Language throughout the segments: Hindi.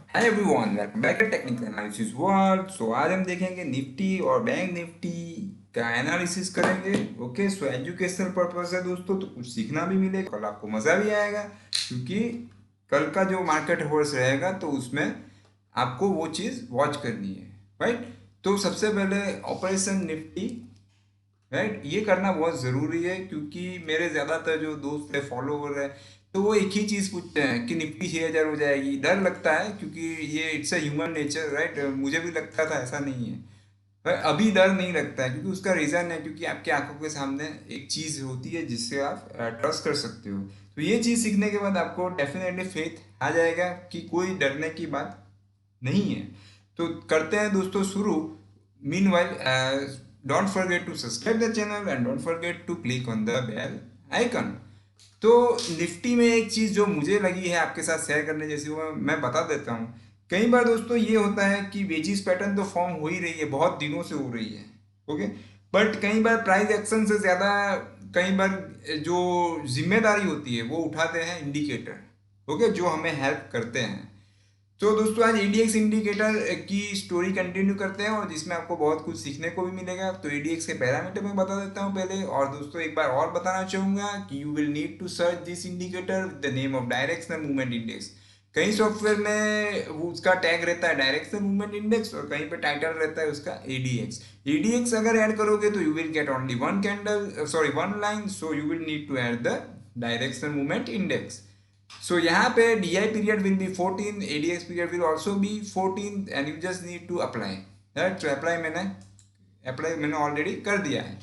Hi everyone, welcome back to technical analysis world. So आज हम देखेंगे निफ्टी और बैंक निफ्टी का एनालिसिस करेंगे। ओके, सो एजुकेशनल पर्पस है दोस्तों, तो कुछ सीखना भी मिलेगा, कल आपको मज़ा भी आएगा क्योंकि कल का जो मार्केट होर्स रहेगा तो उसमें आपको वो चीज़ वॉच करनी है, राइट। तो सबसे पहले ऑपरेशन निफ्टी, राइट, ये करना बहुत ज़रूरी है क्योंकि मेरे ज़्यादातर जो दोस्त है, फॉलोवर है, तो वो एक ही चीज़ पूछते हैं कि निफ्टी 6,000 हो जाएगी। डर लगता है क्योंकि ये it's a human nature, right. मुझे भी लगता था, ऐसा नहीं है, पर अभी डर नहीं लगता है क्योंकि उसका रीज़न है क्योंकि आपकी आंखों के सामने एक चीज़ होती है जिससे आप ट्रस्ट कर सकते हो। तो ये चीज़ सीखने के बाद आपको डेफिनेटली फेथ आ जाएगा कि कोई डरने की बात नहीं है। तो करते हैं दोस्तों शुरू। Meanwhile, don't forget to subscribe the channel and don't forget to click on the bell icon. तो निफ्टी में एक चीज़ जो मुझे लगी है आपके साथ शेयर करने जैसी, वो मैं बता देता हूँ। कई बार दोस्तों ये होता है कि वेजिस पैटर्न तो फॉर्म हो ही रही है, बहुत दिनों से हो रही है, ओके। बट कई बार प्राइस एक्शन से ज़्यादा, कई बार जो जिम्मेदारी होती है वो उठाते हैं इंडिकेटर, ओके, जो हमें हेल्प करते हैं। तो दोस्तों आज एडीएक्स इंडिकेटर की स्टोरी कंटिन्यू करते हैं और जिसमें आपको बहुत कुछ सीखने को भी मिलेगा। तो एडीएक्स के पैरामीटर मैं बता देता हूं पहले, और दोस्तों एक बार और बताना चाहूंगा कि you will need to search this indicator with the name of directional movement index. कई सॉफ्टवेयर में वो उसका टैग रहता है डायरेक्शनल मूवमेंट इंडेक्स और कहीं पे टाइटल रहता है उसका एडीएक्स। एडीएक्स अगर ऐड करोगे तो you will get only one candle, sorry one line, so you will need to add the directional movement index. So यहाँ पे DI period will be 14, ADX period will also be 14 and you just need to apply, right? So apply मैंने ऑलरेडी कर दिया है।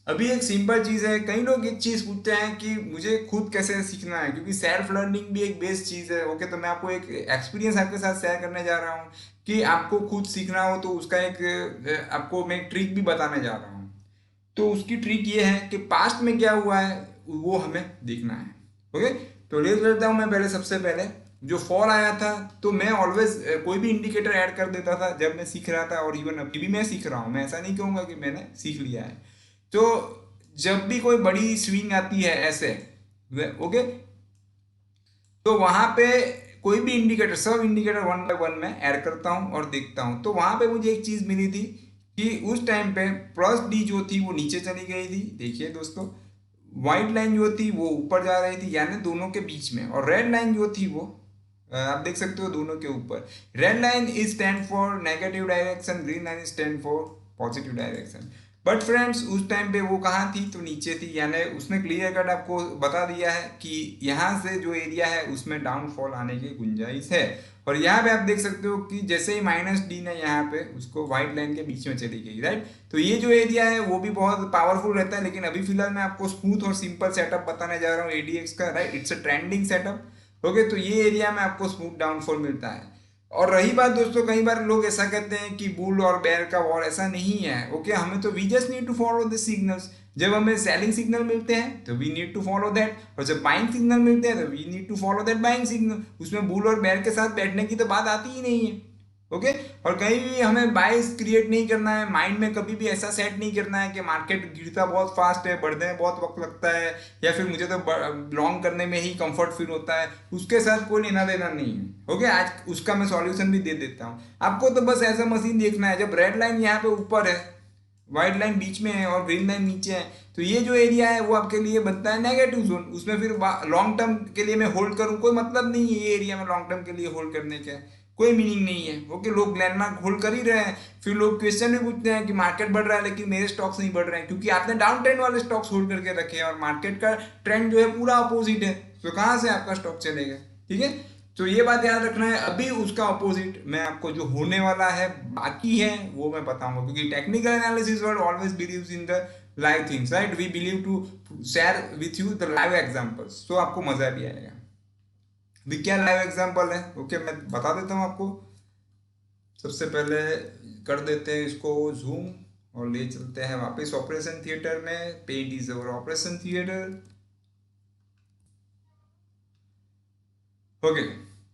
अभी एक सिंपल चीज़ है, कई लोग एक चीज़ पूछते हैं कि मुझे खुद कैसे सीखना है क्योंकि सेल्फ लर्निंग भी एक बेस्ट चीज़ है, ओके। तो मैं आपको एक एक्सपीरियंस आपके साथ शेयर करने जा रहा हूँ कि आपको खुद सीखना हो तो उसका एक आपको मैं एक ट्रिक भी बताने जा रहा हूँ। तो उसकी ट्रिक ये है कि पास्ट में क्या हुआ है वो हमें देखना है, ओके। तो ले लेता हूँ मैं पहले, सबसे पहले जो फॉल आया था, तो मैं ऑलवेज कोई भी इंडिकेटर ऐड कर देता था जब मैं सीख रहा था, और इवन अभी भी मैं सीख रहा हूँ, मैं ऐसा नहीं कहूँगा कि मैंने सीख लिया है। तो जब भी कोई बड़ी स्विंग आती है ऐसे, ओके, तो वहां पे कोई भी इंडिकेटर, सब इंडिकेटर वन बाय वन में ऐड करता हूं और देखता हूं। तो वहां पे मुझे एक चीज मिली थी कि उस टाइम पे प्लस डी जो थी वो नीचे चली गई थी, देखिए दोस्तों। व्हाइट लाइन जो थी वो ऊपर जा रही थी, यानी दोनों के बीच में, और रेड लाइन जो थी वो आप देख सकते हो दोनों के ऊपर। Red line is stand for negative direction, green line is stand for positive direction. But friends उस टाइम पे वो कहाँ थी, तो नीचे थी, यानी उसने क्लियर कट आपको बता दिया है कि यहाँ से जो एरिया है उसमें डाउनफॉल आने की गुंजाइश है। और यहाँ पे आप देख सकते हो कि जैसे ही माइनस डी ने यहाँ पे उसको व्हाइट लाइन के बीच में चली गई, राइट। तो ये जो एरिया है वो भी बहुत पावरफुल रहता है, लेकिन अभी फिलहाल मैं आपको स्मूथ और सिंपल सेटअप बताने जा रहा हूँ एडीएक्स का, right. It's a trending setup, okay. तो ये एरिया में आपको स्मूथ डाउनफॉल मिलता है। और रही बात दोस्तों, कई बार लोग ऐसा कहते हैं कि बुल और बेयर का वॉर, ऐसा नहीं है, ओके। हमें तो we just need to follow the signals. जब हमें सेलिंग सिग्नल मिलते हैं तो we need to follow that, और जब बाइंग सिग्नल मिलते हैं तो we need to follow that buying signal. उसमें बुल और बेयर के साथ बैठने की तो बात आती ही नहीं है, ओके। और कहीं भी हमें बायस क्रिएट नहीं करना है, माइंड में कभी भी ऐसा सेट नहीं करना है कि मार्केट गिरता बहुत फास्ट है, बढ़ने में बहुत वक्त लगता है, या फिर मुझे तो लॉन्ग करने में ही कंफर्ट फील होता है, उसके साथ कोई लेना देना नहीं है, ओके। आज उसका मैं सॉल्यूशन भी दे देता हूँ आपको। तो बस ऐसा मशीन देखना है, जब रेड लाइन यहाँ पे ऊपर है, व्हाइट लाइन बीच में है और ग्रीन लाइन नीचे है, तो ये जो एरिया है वो आपके लिए बनता है नेगेटिव जोन। उसमें फिर लॉन्ग टर्म के लिए मैं होल्ड करूँ, कोई मतलब नहीं है ये एरिया में लॉन्ग टर्म के लिए होल्ड करने का, कोई मीनिंग नहीं है, ओके। लोग लैंडमार्क होल्ड कर ही रहे हैं, फिर लोग क्वेश्चन भी पूछते हैं कि मार्केट बढ़ रहा है लेकिन मेरे स्टॉक्स नहीं बढ़ रहे हैं, क्योंकि आपने डाउन ट्रेंड वाले स्टॉक्स होल्ड करके रखे हैं और मार्केट का ट्रेंड जो है पूरा अपोजिट है, तो कहाँ से आपका स्टॉक चलेगा, ठीक है। तो ये बात याद रखना है। अभी उसका अपोजिट मैं आपको जो होने वाला है बाकी है वो मैं बताऊंगा, क्योंकि technical analysis word always believes in the live things, right. We believe to share with you the live examples, तो आपको मजा भी आएगा। अभी क्या लाइव एग्जांपल है, ओके, मैं बता देता हूँ आपको। सबसे पहले कर देते हैं इसको जूम और ले चलते हैं वापस ऑपरेशन थिएटर में। Paint is our operation theatre, okay.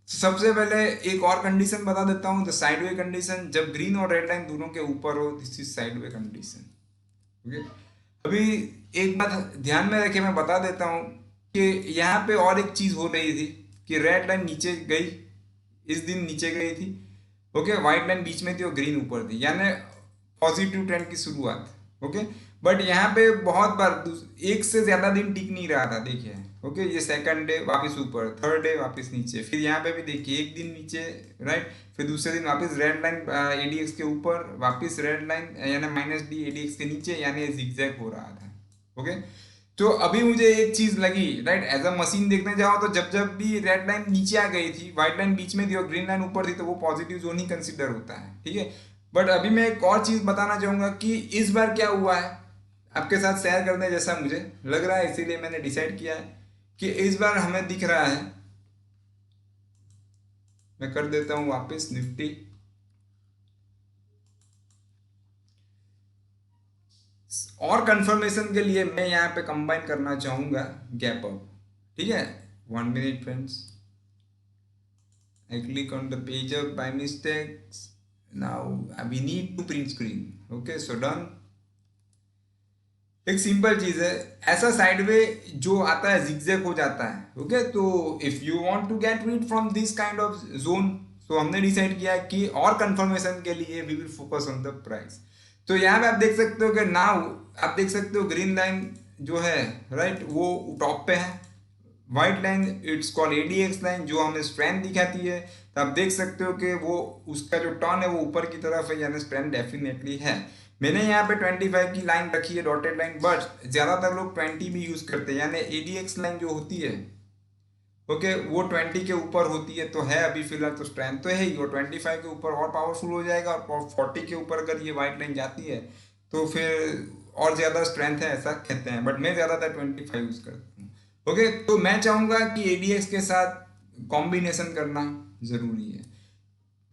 सबसे पहले एक और कंडीशन बता देता हूँ, द साइडवे कंडीशन। जब ग्रीन और रेड लाइन दोनों के ऊपर हो, this is sideway condition, okay. अभी एक बात ध्यान में रखे, मैं बता देता हूँ कि यहाँ पे और एक चीज हो रही थी कि रेड लाइन नीचे गई, इस दिन नीचे गई थी, ओके, व्हाइट लाइन बीच में थी और ग्रीन ऊपर थी, यानी पॉजिटिव ट्रेंड की शुरुआत, ओके। बट यहाँ पे बहुत बार एक से ज्यादा दिन टिक नहीं रहा था, देखिए, ओके। ये सेकंड डे वापस ऊपर, थर्ड डे वापस नीचे, फिर यहाँ पे भी देखिए एक दिन नीचे, राइट, फिर दूसरे दिन वापस रेड लाइन एडीएक्स के ऊपर, वापस रेड लाइन यानी -D एडीएक्स के नीचे, यानी जिगजैग हो रहा था, ओके। तो अभी मुझे एक चीज लगी, राइट, एज अ मशीन देखने जाओ तो जब जब भी रेड लाइन नीचे आ गई थी, व्हाइट लाइन बीच में थी और ग्रीन लाइन ऊपर थी, तो वो पॉजिटिव जोन ही कंसिडर होता है, ठीक है। बट अभी मैं एक और चीज बताना चाहूंगा कि इस बार क्या हुआ है, आपके साथ शेयर करने जैसा मुझे लग रहा है, इसीलिए मैंने डिसाइड किया है कि इस बार हमें दिख रहा है, मैं कर देता हूं वापस निफ्टी, और कंफर्मेशन के लिए मैं यहाँ पे कंबाइन करना चाहूंगा गैप अप, ठीक है। 1 minute friends, I click on the page up by mistakes. Now we need to print screen. Okay, so done. एक सिंपल चीज है, ऐसा साइडवे जो आता है जिगजैग हो जाता है, ओके। तो if you want to get read from this kind of zone, तो हमने डिसाइड किया कि और कंफर्मेशन के लिए we will focus on the price. तो यहाँ पे आप देख सकते हो कि नाउ आप देख सकते हो ग्रीन लाइन जो है, राइट, वो टॉप पे है, white line it's called ADX line जो हमें स्ट्रेंथ दिखाती है। तो आप देख सकते हो कि वो उसका जो टर्न है वो ऊपर की तरफ है, यानी स्ट्रेंथ डेफिनेटली है। मैंने यहाँ पे 25 की लाइन रखी है, डॉटेड लाइन, बट ज्यादातर लोग 20 भी यूज करते हैं, यानी एडीएक्स लाइन जो होती है, ओके, वो 20 के ऊपर होती है। तो है अभी फिलहाल तो स्ट्रेंथ तो है ही, वो 25 के ऊपर और पावरफुल हो जाएगा, और 40 के ऊपर अगर ये व्हाइट लाइन जाती है तो फिर और ज्यादा स्ट्रेंथ है, ऐसा कहते हैं। बट मैं ज्यादातर 25 यूज करता हूँ, ओके। तो मैं चाहूंगा कि एडीएक्स के साथ कॉम्बिनेशन करना जरूरी है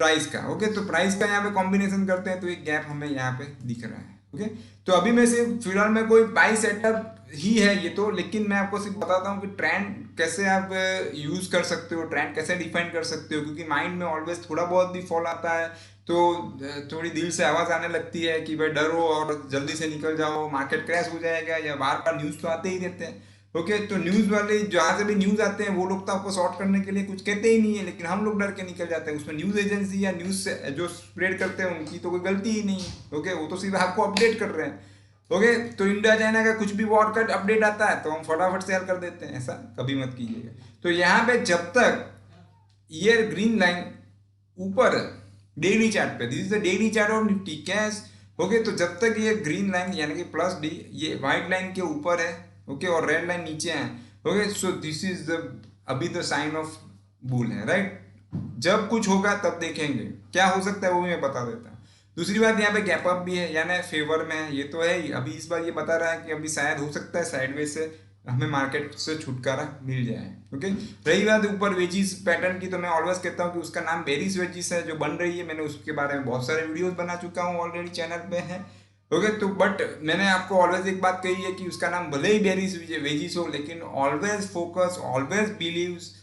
प्राइस का, ओके। तो प्राइस का यहाँ पे कॉम्बिनेशन करते हैं, तो एक गैप हमें यहाँ पे दिख रहा है, ओके। तो अभी में से फिलहाल में कोई बाई सेटअप ही है ये तो, लेकिन मैं आपको सिर्फ बताता हूँ कि ट्रेंड कैसे आप यूज कर सकते हो, ट्रेंड कैसे डिफाइन कर सकते हो, क्योंकि माइंड में ऑलवेज थोड़ा बहुत भी फॉल आता है तो थोड़ी दिल से आवाज आने लगती है कि भाई डरो और जल्दी से निकल जाओ, मार्केट क्रैश हो जाएगा, या बार बार न्यूज तो आते ही रहते हैं, ओके। तो न्यूज वाले जहां से भी न्यूज आते हैं वो लोग तो आपको शॉर्ट करने के लिए कुछ कहते ही नहीं है, लेकिन हम लोग डर के निकल जाते हैं, उसमें न्यूज एजेंसी या न्यूज जो स्प्रेड करते हैं उनकी तो कोई गलती ही नहीं है, ओके। वो तो सिर्फ आपको अपडेट कर रहे हैं, ओके। तो इंडिया चाइना का कुछ भी वॉर का अपडेट आता है तो हम फटाफट शेयर कर देते हैं, ऐसा कभी मत कीजिएगा। तो यहाँ पे जब तक ये ग्रीन लाइन ऊपर डेली चार्ट पे, this is the daily chart of Nifty cash, okay. तो जब तक ये ग्रीन लाइन यानी कि +D ये व्हाइट लाइन के ऊपर है, ओके, और रेड लाइन नीचे है, okay, so this is the अभी द साइन ऑफ बुल है, राइट। जब कुछ होगा तब देखेंगे क्या हो सकता है, वो भी मैं बता देता हूँ। दूसरी बात यहाँ पे गैप अप भी है, यानी फेवर में है, ये तो है ही। अभी इस बार ये बता रहा है कि अभी शायद हो सकता है साइडवेज से हमें मार्केट से छुटकारा मिल जाए, ओके। रही बात ऊपर वेजिस पैटर्न की, तो मैं ऑलवेज कहता हूँ कि उसका नाम बेरिस वेजिस है जो बन रही है, मैंने उसके बारे में बहुत सारे वीडियोस बना चुका हूँ ऑलरेडी चैनल पे है, ओके। तो बट मैंने आपको ऑलवेज एक बात कही है कि उसका नाम भले ही बेरिस वेजिस हो, लेकिन always focus, always believes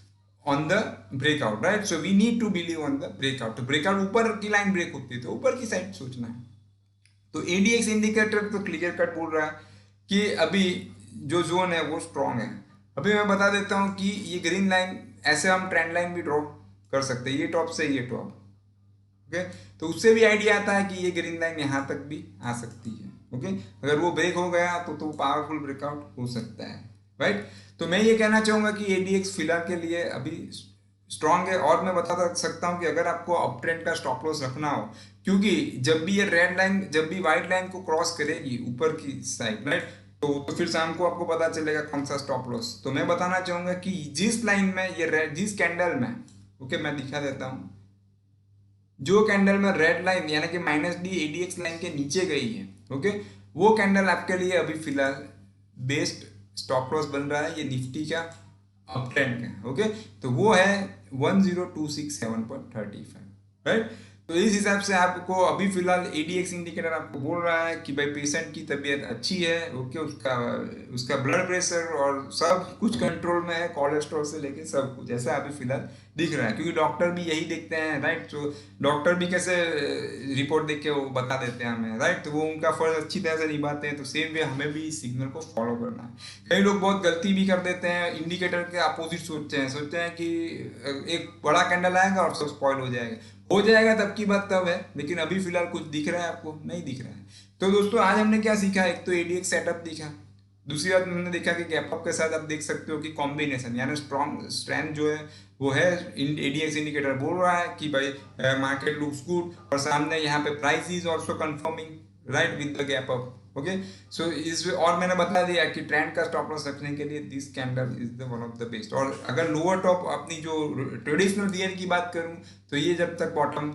on the breakout, right. So we need to believe on the breakout. तो ब्रेकआउट ऊपर की लाइन ब्रेक होती है तो ऊपर की साइड सोचना है। तो एडीएक्स इंडिकेटर तो क्लियर कट बोल रहा है कि अभी जो जोन है वो स्ट्रांग है। अभी मैं बता देता हूँ कि ये ग्रीन लाइन ऐसे हम ट्रेंड लाइन भी ड्रॉ कर सकते हैं, ये टॉप से ये टॉप, ओके। तो उससे भी आइडिया आता है कि ये ग्रीन लाइन यहाँ तक भी आ सकती है, ओके। अगर वो ब्रेक हो गया तो पावरफुल ब्रेकआउट हो सकता है, राइट। तो मैं ये कहना चाहूंगा कि एडीएक्स फिलहाल के लिए अभी स्ट्रांग है। और मैं बता सकता हूँ कि अगर आपको अप ट्रेंड का स्टॉप लॉस रखना हो, क्योंकि जब भी ये रेड लाइन, जब भी व्हाइट लाइन को क्रॉस करेगी ऊपर की साइड, राइट, तो फिर शाम को आपको पता चलेगा कौन सा स्टॉप लॉस। तो मैं बताना चाहूंगा कि जिस लाइन में ये रेड, जिस कैंडल में, ओके, मैं दिखा देता हूँ, जो कैंडल में रेड लाइन यानी कि -D एडीएक्स लाइन के नीचे गई है, ओके, वो कैंडल आपके लिए अभी फिलहाल बेस्ट स्टॉप लॉस बन रहा है, ये निफ्टी का अप ट्रेंड का, ओके। तो वो है 10267.35, राइट। तो इस हिसाब से आपको अभी फिलहाल एडीएक्स इंडिकेटर आपको बोल रहा है कि भाई पेशेंट की तबीयत अच्छी है, ओके, उसका उसका ब्लड प्रेशर और सब कुछ कंट्रोल में है, कोलेस्ट्रॉल से लेके सब कुछ ऐसा अभी फिलहाल दिख रहा है, क्योंकि डॉक्टर भी यही देखते हैं, राइट। तो डॉक्टर भी कैसे रिपोर्ट देख के वो बता देते हैं हमें, राइट। तो वो उनका फर्ज अच्छी तरह से निभाते हैं, तो सेम वे हमें भी इस सिग्नल को फॉलो करना है। कई लोग बहुत गलती भी कर देते हैं, इंडिकेटर के अपोजिट सोचते हैं कि एक बड़ा कैंडल आएगा और सब स्पॉइल हो जाएगा तब की बात तब है, लेकिन अभी फिलहाल कुछ दिख रहा है आपको, नहीं दिख रहा है। तो दोस्तों आज हमने क्या सीखा, एक तो एडीएक्स सेटअप दिखा, दूसरी बात हमने देखा कि गैप अप के साथ आप देख सकते हो कि कॉम्बिनेशन यानी स्ट्रॉन्ग स्ट्रेंथ जो है वो है, एडीएक्स इंडिकेटर बोल रहा है कि भाई मार्केट लुक्स गुड, और सामने यहाँ पे price is also confirming right with the gap up, okay. So इस और मैंने बता दिया कि ट्रेंड का स्टॉप लॉस रखने के लिए this candle is the one of the best. और अगर लोअर टॉप अपनी जो ट्रेडिशनल ईयर की बात करूं तो ये जब तक bottom,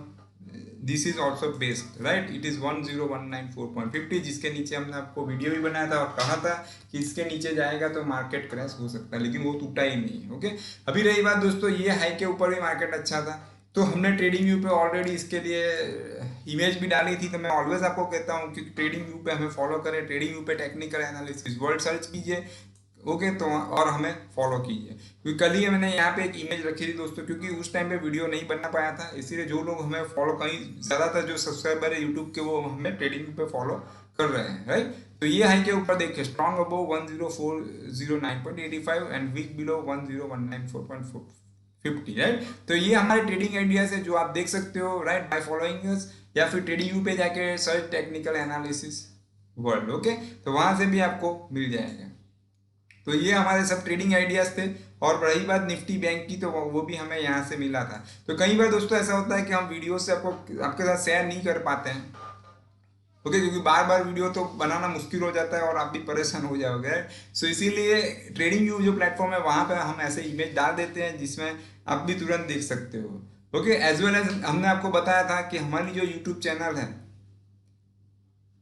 this is also best right, it is 10,194.50, जिसके नीचे हमने आपको वीडियो भी बनाया था और कहा था कि इसके नीचे जाएगा तो मार्केट क्रैश हो सकता है, लेकिन वो टूटा ही नहीं, ओके। अभी रही बात दोस्तों, ये हाई के ऊपर भी मार्केट अच्छा था, तो हमने ट्रेडिंग व्यू पे ऑलरेडी इसके लिए इमेज भी डाली थी। तो मैं ऑलवेज आपको कहता हूँ कि ट्रेडिंग व्यू पे हमें फॉलो करें, ट्रेडिंग व्यू पे टेक्निकल एनालिसिस वर्ड सर्च कीजिए, ओके। तो और हमें फॉलो कीजिए, क्योंकि कल ही मैंने यहाँ पे एक इमेज रखी थी दोस्तों, क्योंकि उस टाइम पे वीडियो नहीं बना पाया था, इसीलिए जो लोग हमें फॉलो, कहीं ज़्यादातर जो सब्सक्राइबर है यूट्यूब के वो हमें ट्रेडिंग पे फॉलो कर रहे हैं, राइट। तो ये हाई के ऊपर देखिए, strong above 10,409.85 and weak below 10,194.50, right. तो ये हमारे ट्रेडिंग आइडियाज है जो आप देख सकते हो, राइट, बाय फॉलोइंग अस, या फिर ट्रेडिंग व्यू पे जाके search technical analysis world, okay. तो वहां से भी आपको मिल जाएगा। तो ये हमारे सब ट्रेडिंग आइडियाज थे। और रही बात निफ्टी बैंक की, तो वो भी हमें यहाँ से मिला था। तो कई बार दोस्तों ऐसा होता है कि हम वीडियो से आपके साथ शेयर नहीं कर पाते हैं, ओके, क्योंकि बार बार वीडियो तो बनाना मुश्किल हो जाता है और आप भी परेशान हो जाओगे। सो इसीलिए ट्रेडिंग व्यू जो प्लेटफॉर्म है वहाँ पे हम ऐसे इमेज डाल देते हैं जिसमें आप भी तुरंत देख सकते हो, ओके। एज वेल एज हमने आपको बताया था कि हमारी जो यूट्यूब चैनल है,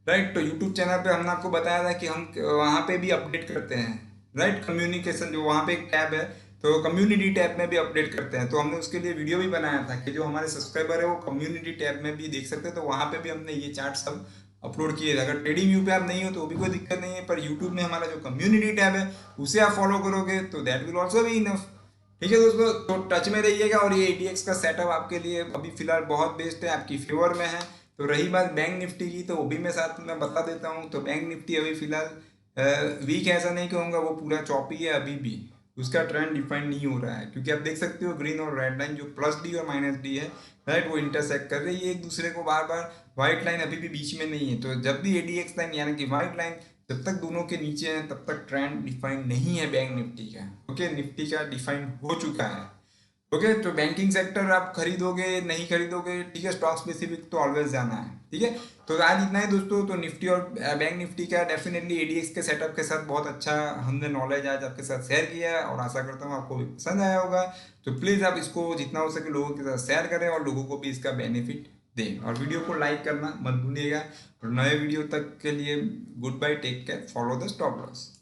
राइट, तो यूट्यूब चैनल पे हमने आपको बताया था कि हम वहाँ पे भी अपडेट करते हैं, राइट, कम्युनिकेशन जो वहाँ पे एक टैब है, तो कम्युनिटी टैब में भी अपडेट करते हैं। तो हमने उसके लिए वीडियो भी बनाया था कि जो हमारे सब्सक्राइबर है वो कम्युनिटी टैब में भी देख सकते हैं, तो वहाँ पे भी हमने ये चार्ट सब अपलोड किए थे। अगर ट्रेडिंग व्यू पे आप नहीं हो तो भी कोई दिक्कत नहीं है, पर यूट्यूब में हमारा जो कम्युनिटी टैब है उसे आप फॉलो करोगे तो that will also be enough. ठीक है दोस्तों, तो टच में रहिएगा, और ये एटीएक्स का सेटअप आपके लिए अभी फिलहाल बहुत बेस्ट है, आपकी फेवर में है। तो रही बात बैंक निफ्टी की, तो वो भी मैं साथ में बता देता हूँ। तो बैंक निफ्टी अभी फिलहाल वीक ऐसा नहीं कहूँगा, वो पूरा चॉपी है अभी भी, उसका ट्रेंड डिफाइन नहीं हो रहा है, क्योंकि आप देख सकते हो ग्रीन और रेड लाइन जो प्लस डी और माइनस डी है, राइट, वो इंटरसेक्ट कर रही है एक दूसरे को बार बार। व्हाइट लाइन अभी भी बीच में नहीं है, तो जब भी एडीएक्स लाइन यानी कि व्हाइट लाइन जब तक दोनों के नीचे हैं तब तक ट्रेंड डिफाइन नहीं है बैंक निफ्टी का, ओके। निफ्टी का डिफाइन हो चुका है, ओके। तो बैंकिंग सेक्टर आप खरीदोगे नहीं खरीदोगे, ठीक है, स्टॉक स्पेसिफिक तो ऑलवेज जाना है, ठीक है। तो आज इतना ही दोस्तों। तो निफ्टी और बैंक निफ्टी का डेफिनेटली एडीएक्स के सेटअप के साथ बहुत अच्छा हमने नॉलेज आज आपके साथ शेयर किया है, और आशा करता हूँ आपको भी पसंद आया होगा। तो प्लीज़ आप इसको जितना हो सके लोगों के साथ शेयर करें और लोगों को भी इसका बेनिफिट दें, और वीडियो को लाइक करना मत भूलिएगा। और नए वीडियो तक के लिए good bye, take care, follow the stop loss.